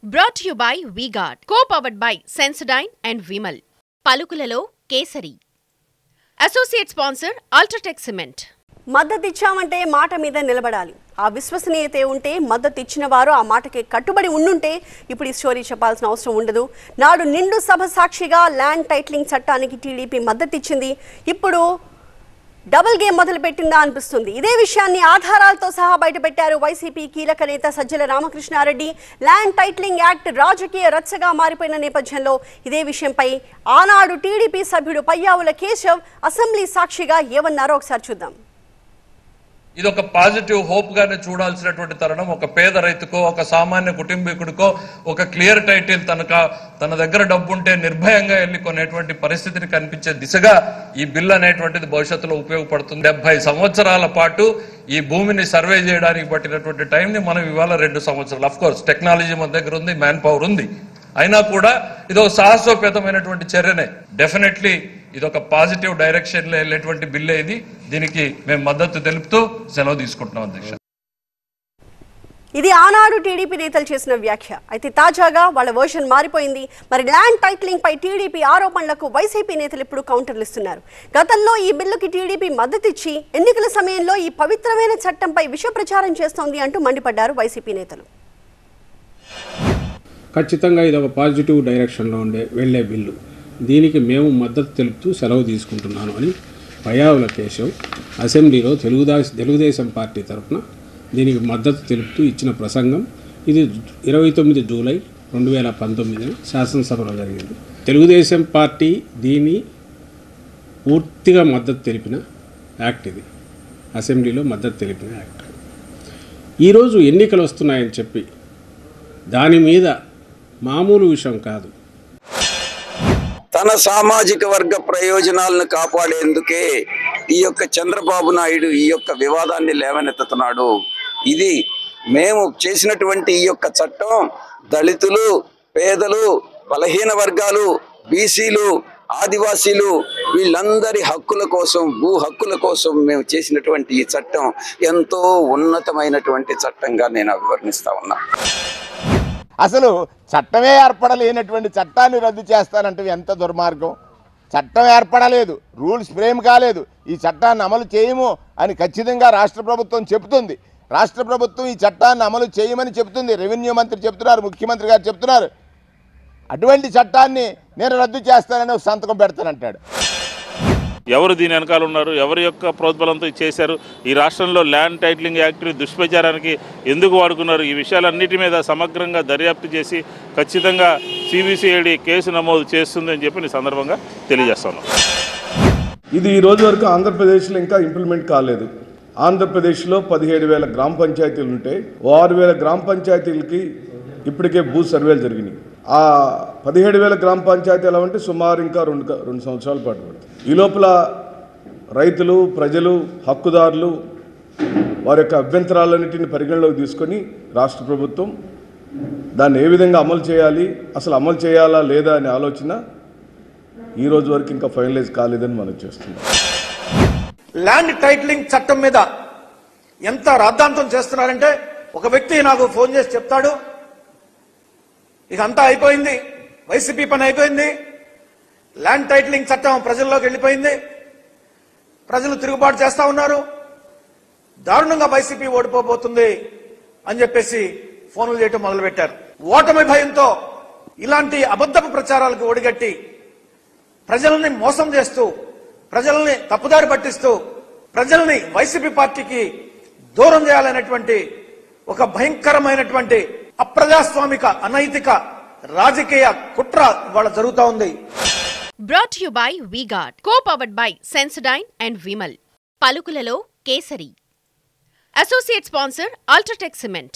Brought to you by V-Guard, co-powered by Sensodyne and Vimal. పలుకులలో kesari. Associate sponsor Ultratech Cement. మద్దతు ఇచ్చామంటే మాట మీద నిలబడాలి. ఆ విశ్వసనీయత ఉంటే మద్దతు ఇచ్చిన వారు ఆ మాటకి కట్టుబడి ఉండుంటే ఇప్పుడు ఈ స్టోరీ చెప్పాల్సిన అవసరం ఉండదు. నాడు నిండు సభ సాక్షిగా ల్యాండ్ టైటిలింగ్ చట్టానికి టీడీపీ మద్దతు ఇచ్చింది. ఇప్పుడు డబుల్ గేమ్ మొదలుపెట్టిందా అనిపిస్తుంది. ఇదే విషయాన్ని ఆధారాలతో సహా బయటపెట్టారు వైసీపీ కీలక నేత Sajjala Ramakrishna Reddy. Land titling act రాజకీయ రచ్చగా మారిపోయిన నేపథ్యంలో ఇదే విషయంపై ఆనాడు టీడీపీ సభ్యుడు పయ్యావుల కేశవ్ అసెంబ్లీ సాక్షిగా ఏమన్నారో ఒకసారి చూద్దాం. ఇది ఒక పాజిటివ్ హోప్ గానే చూడాల్సినటువంటి తరుణం. ఒక పేద రైతుకో, ఒక సామాన్య కుటుంబీకుడికో ఒక క్లియర్ టైటిల్ తన దగ్గర డబ్బు ఉంటే నిర్భయంగా వెళ్ళి కొనేటువంటి పరిస్థితిని కనిపించే దిశగా ఈ బిల్ అనేటువంటిది భవిష్యత్తులో ఉపయోగపడుతుంది. 70 సంవత్సరాల పాటు ఈ భూమిని సర్వే చేయడానికి పట్టినటువంటి టైంని మనం ఇవాళ 2 సంవత్సరాలు. అఫ్ కోర్స్ టెక్నాలజీ మన దగ్గర ఉంది, మ్యాన్ పవర్ ఉంది, అయినా కూడా ఇదో సాహసోపేతమైనటువంటి చర్యనే. డెఫినెట్లీ ఇది ఒక పాజిటివ్ డైరెక్షన్ లో వెళ్ళేటువంటి బిల్లే ఇది. దీనికి మేము మద్దతు తెలుపుతూ సెలవు తీసుకుంటున్నాం అధ్యక్ష. ఇది ఆనాడు టీడీపీ నేతలు చేసిన వ్యాఖ్య. అయితే తాజాగా వాళ్ళ వర్షన్ మారిపోయింది. మరి ల్యాండ్ టైటిలింగ్ పై టీడీపీ ఆరోపణలకు వైసీపీ నేతలు ఇప్పుడు కౌంటర్లు ఇస్తున్నారు. గతంలో ఈ బిల్లుకి టీడీపీ మద్దతు ఇచ్చి ఎన్నికల సమయంలో ఈ పవిత్రమైన చట్టంపై విష ప్రచారం చేస్తోంది అంటూ మండిపడ్డారు వైసీపీ నేతలు. ఖచ్చితంగా ఇది ఒక పాజిటివ్ డైరెక్షన్లో వెళ్ళే బిల్లు. దీనికి మేము మద్దతు తెలుపుతూ సెలవు తీసుకుంటున్నాను అని పయ్యావుల కేశవ్ అసెంబ్లీలో తెలుగుదేశం పార్టీ తరఫున దీనికి మద్దతు తెలుపుతూ ఇచ్చిన ప్రసంగం. ఇది 29 జూలై 2019 శాసనసభలో జరిగింది. తెలుగుదేశం పార్టీ దీన్ని పూర్తిగా మద్దతు తెలిపిన యాక్ట్. ఇది అసెంబ్లీలో మద్దతు తెలిపిన యాక్ట్. ఈరోజు ఎన్నికలు వస్తున్నాయని చెప్పి దాని మీద మామూలు విషయం కాదు, తన సామాజిక వర్గ ప్రయోజనాలను కాపాడేందుకే ఈ యొక్క చంద్రబాబు నాయుడు ఈ యొక్క వివాదాన్ని లేవనెత్తుతున్నాడు. ఇది మేము చేసినటువంటి ఈ యొక్క చట్టం దళితులు, పేదలు, బలహీన వర్గాలు, బీసీలు, ఆదివాసీలు వీళ్ళందరి హక్కుల కోసం, భూ హక్కుల కోసం మేము చేసినటువంటి ఈ చట్టం ఎంతో ఉన్నతమైనటువంటి చట్టంగా నేను అభివర్ణిస్తా ఉన్నా. అసలు చట్టమే ఏర్పడలేనటువంటి చట్టాన్ని రద్దు చేస్తానంటే ఎంత దుర్మార్గం. చట్టం ఏర్పడలేదు, రూల్స్ ఫ్రేమ్ కాలేదు, ఈ చట్టాన్ని అమలు చేయము అని ఖచ్చితంగా రాష్ట్ర ప్రభుత్వం చెబుతుంది. రాష్ట్ర ప్రభుత్వం ఈ చట్టాన్ని అమలు చేయమని చెబుతుంది. రెవెన్యూ మంత్రి చెప్తున్నారు, ముఖ్యమంత్రి గారు చెప్తున్నారు. అటువంటి చట్టాన్ని నేను రద్దు చేస్తానని సంతకం పెడతానంటాడు. ఎవరు దీని వెనకాల ఉన్నారు, ఎవరి యొక్క ప్రోద్బలంతో చేశారు, ఈ రాష్ట్రంలో ల్యాండ్ టైటిలింగ్ యాక్ట్ని దుష్ప్రచారానికి ఎందుకు వాడుకున్నారు, ఈ విషయాలన్నిటి మీద సమగ్రంగా దర్యాప్తు చేసి ఖచ్చితంగా సిబిసిఐడి కేసు నమోదు చేస్తుందని చెప్పి ఈ సందర్భంగా తెలియజేస్తున్నాం. ఇది ఈ రోజు వరకు ఆంధ్రప్రదేశ్లో ఇంకా ఇంప్లిమెంట్ కాలేదు. ఆంధ్రప్రదేశ్లో 17,000 గ్రామ పంచాయతీలు ఉంటే 6,000 గ్రామ పంచాయతీలకి ఇప్పటికే భూ సర్వేలు జరిగినాయి. ఆ 17,000 గ్రామ పంచాయతీ ఎలా ఉంటే సుమారు ఇంకా రెండు సంవత్సరాల పాటు పడుతుంది. ఈ లోపల రైతులు, ప్రజలు, హక్కుదారులు వారి యొక్క అభ్యంతరాలన్నింటినీ పరిగణలోకి తీసుకొని రాష్ట్ర ప్రభుత్వం దాన్ని ఏ విధంగా అమలు చేయాలి, అసలు అమలు చేయాలా లేదా అనే ఆలోచన ఈ రోజు వరకు ఇంకా ఫైనలైజ్ కాలేదని మనం చేస్తున్నాం. ల్యాండ్ టైటిలింగ్ చట్టం మీద ఎంత రాద్ధాంతం చేస్తున్నారంటే, ఒక వ్యక్తి నాకు ఫోన్ చేసి చెప్తాడు, ఇక అంతా అయిపోయింది, వైసీపీ పని అయిపోయింది, ల్యాండ్ టైటిలింగ్ చట్టం ప్రజల్లోకి వెళ్ళిపోయింది, ప్రజలు తిరుగుబాటు చేస్తా ఉన్నారు, దారుణంగా వైసీపీ ఓడిపోబోతుంది అని చెప్పేసి ఫోన్లు చేయటం మొదలుపెట్టారు. ఓటమి భయంతో ఇలాంటి అబద్ధపు ప్రచారాలకు ఒడిగట్టి ప్రజల్ని మోసం చేస్తూ, ప్రజల్ని తప్పుదారి పట్టిస్తూ, ప్రజల్ని వైసీపీ పార్టీకి దూరం చేయాలనేటువంటి ఒక భయంకరమైనటువంటి అప్రజాస్వామిక, అనైతిక రాజకీయ కుట్ర ఇవాళ జరుగుతూ ఉంది. Brought to you by V-Guard, co-powered by Sensodyne and Vimal. పలుకులలో kesari. Associate sponsor Ultratech Cement.